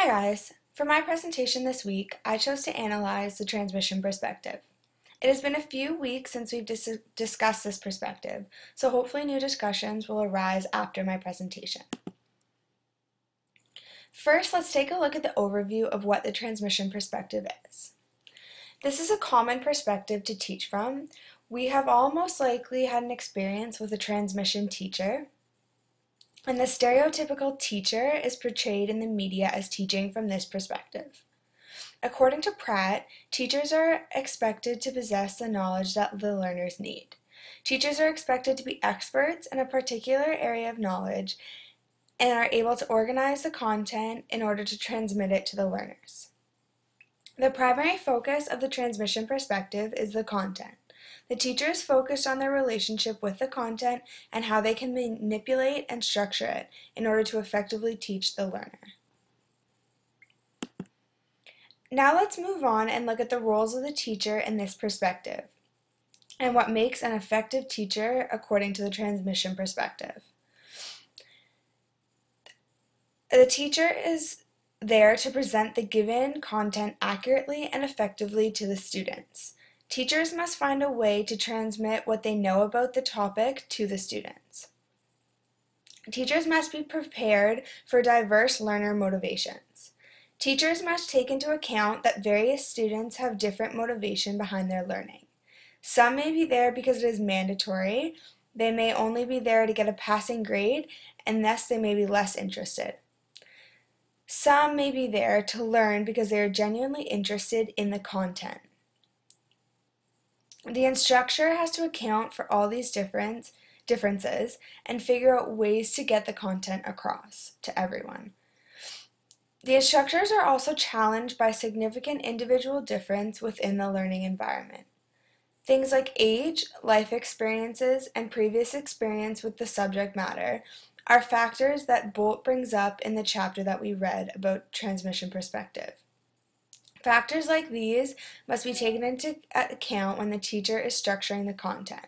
Hi guys! For my presentation this week, I chose to analyze the transmission perspective. It has been a few weeks since we've discussed this perspective, so hopefully new discussions will arise after my presentation. First, let's take a look at the overview of what the transmission perspective is. This is a common perspective to teach from. We have all most likely had an experience with a transmission teacher. And the stereotypical teacher is portrayed in the media as teaching from this perspective. According to Pratt, teachers are expected to possess the knowledge that the learners need. Teachers are expected to be experts in a particular area of knowledge and are able to organize the content in order to transmit it to the learners. The primary focus of the transmission perspective is the content. The teacher is focused on their relationship with the content and how they can manipulate and structure it in order to effectively teach the learner. Now let's move on and look at the roles of the teacher in this perspective and what makes an effective teacher according to the transmission perspective. The teacher is there to present the given content accurately and effectively to the students. Teachers must find a way to transmit what they know about the topic to the students. Teachers must be prepared for diverse learner motivations. Teachers must take into account that various students have different motivation behind their learning. Some may be there because it is mandatory. They may only be there to get a passing grade, and thus they may be less interested. Some may be there to learn because they are genuinely interested in the content. The instructor has to account for all these differences and figure out ways to get the content across to everyone. The instructors are also challenged by significant individual difference within the learning environment. Things like age, life experiences, and previous experience with the subject matter are factors that Bolt brings up in the chapter that we read about transmission perspective. Factors like these must be taken into account when the teacher is structuring the content,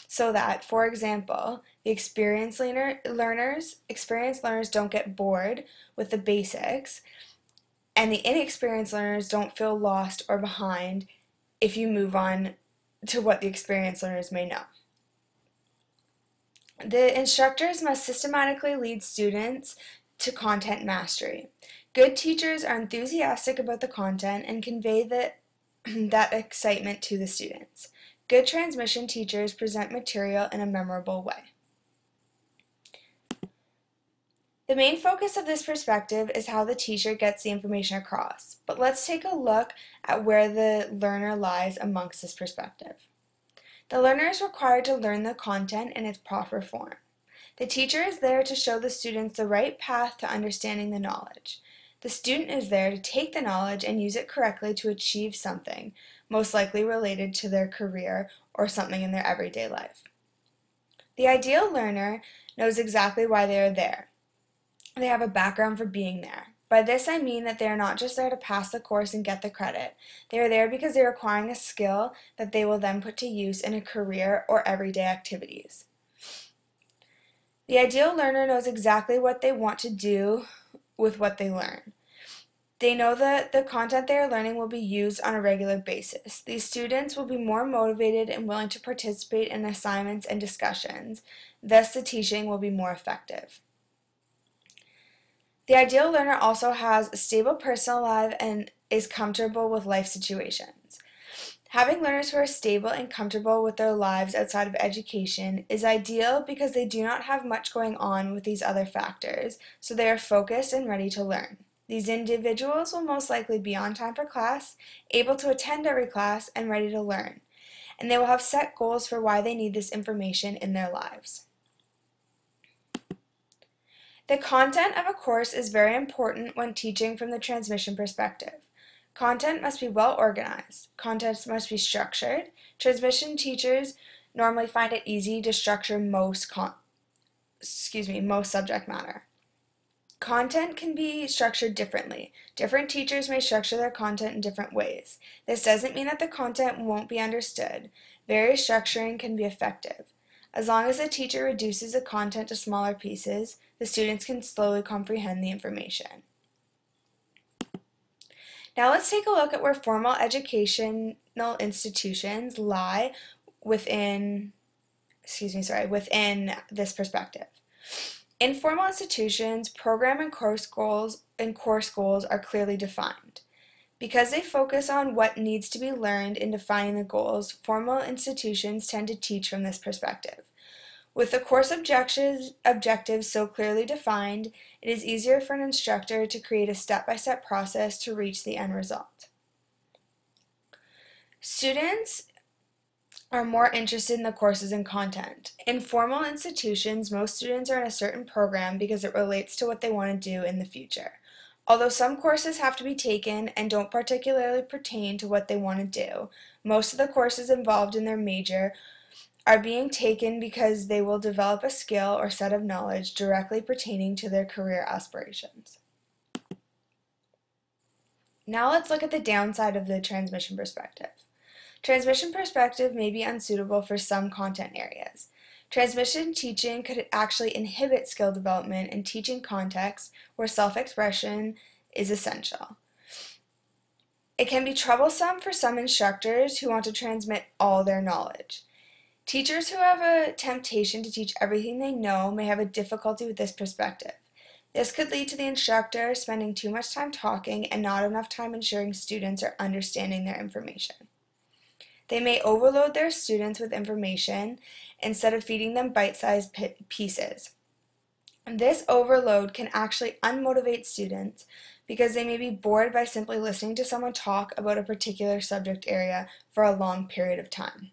so that, for example, the experienced learners don't get bored with the basics, and the inexperienced learners don't feel lost or behind if you move on to what the experienced learners may know. The instructors must systematically lead students to content mastery. Good teachers are enthusiastic about the content and convey that excitement to the students. Good transmission teachers present material in a memorable way. The main focus of this perspective is how the teacher gets the information across, but let's take a look at where the learner lies amongst this perspective. The learner is required to learn the content in its proper form. The teacher is there to show the students the right path to understanding the knowledge. The student is there to take the knowledge and use it correctly to achieve something, most likely related to their career or something in their everyday life. The ideal learner knows exactly why they are there. They have a background for being there. By this I mean that they are not just there to pass the course and get the credit. They are there because they are acquiring a skill that they will then put to use in a career or everyday activities. The ideal learner knows exactly what they want to do with what they learn. They know that the content they are learning will be used on a regular basis. These students will be more motivated and willing to participate in assignments and discussions. Thus, the teaching will be more effective. The ideal learner also has a stable personal life and is comfortable with life situations. Having learners who are stable and comfortable with their lives outside of education is ideal because they do not have much going on with these other factors, so they are focused and ready to learn. These individuals will most likely be on time for class, able to attend every class, and ready to learn, and they will have set goals for why they need this information in their lives. The content of a course is very important when teaching from the transmission perspective. Content must be well organized. Content must be structured. Transmission teachers normally find it easy to structure most subject matter. Content can be structured differently. Different teachers may structure their content in different ways. This doesn't mean that the content won't be understood. Various structuring can be effective. As long as the teacher reduces the content to smaller pieces, the students can slowly comprehend the information. Now let's take a look at where formal educational institutions lie within, within this perspective. In formal institutions, program and course goals are clearly defined. Because they focus on what needs to be learned in defining the goals, formal institutions tend to teach from this perspective. With the course objectives so clearly defined, it is easier for an instructor to create a step-by-step process to reach the end result. Students are more interested in the courses and content. In formal institutions, most students are in a certain program because it relates to what they want to do in the future. Although some courses have to be taken and don't particularly pertain to what they want to do, most of the courses involved in their major are being taken because they will develop a skill or set of knowledge directly pertaining to their career aspirations. Now let's look at the downside of the transmission perspective. Transmission perspective may be unsuitable for some content areas. Transmission teaching could actually inhibit skill development in teaching contexts where self-expression is essential. It can be troublesome for some instructors who want to transmit all their knowledge. Teachers who have a temptation to teach everything they know may have a difficulty with this perspective. This could lead to the instructor spending too much time talking and not enough time ensuring students are understanding their information. They may overload their students with information instead of feeding them bite-sized pieces. This overload can actually unmotivate students because they may be bored by simply listening to someone talk about a particular subject area for a long period of time.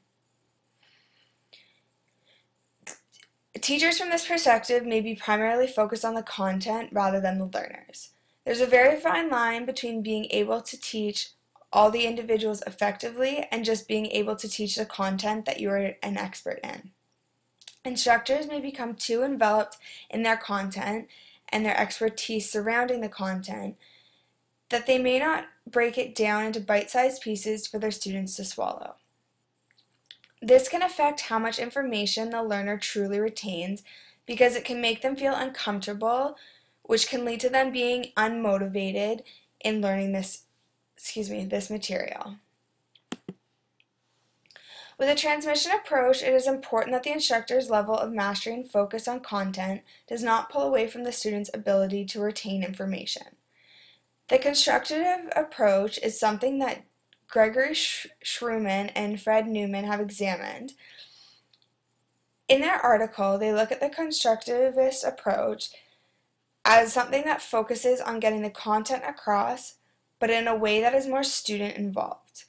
Teachers from this perspective may be primarily focused on the content rather than the learners. There's a very fine line between being able to teach all the individuals effectively and just being able to teach the content that you are an expert in. Instructors may become too enveloped in their content and their expertise surrounding the content that they may not break it down into bite-sized pieces for their students to swallow. This can affect how much information the learner truly retains because it can make them feel uncomfortable, which can lead to them being unmotivated in learning this material. With a transmission approach, it is important that the instructor's level of mastery and focus on content does not pull away from the student's ability to retain information. The constructive approach is something that Gregory Schruman and Fred Newman have examined. In their article, they look at the constructivist approach as something that focuses on getting the content across, but in a way that is more student involved.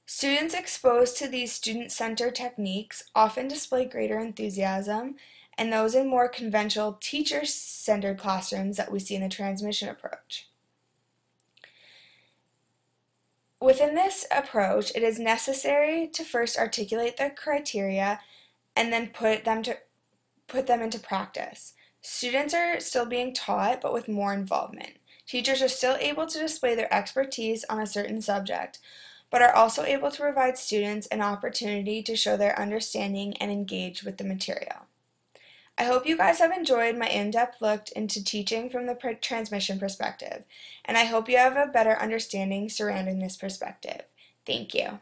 Students exposed to these student-centered techniques often display greater enthusiasm, and those in more conventional teacher-centered classrooms that we see in the transmission approach. Within this approach, it is necessary to first articulate the criteria and then put them into practice. Students are still being taught, but with more involvement. Teachers are still able to display their expertise on a certain subject, but are also able to provide students an opportunity to show their understanding and engage with the material. I hope you guys have enjoyed my in-depth look into teaching from the transmission perspective, and I hope you have a better understanding surrounding this perspective. Thank you.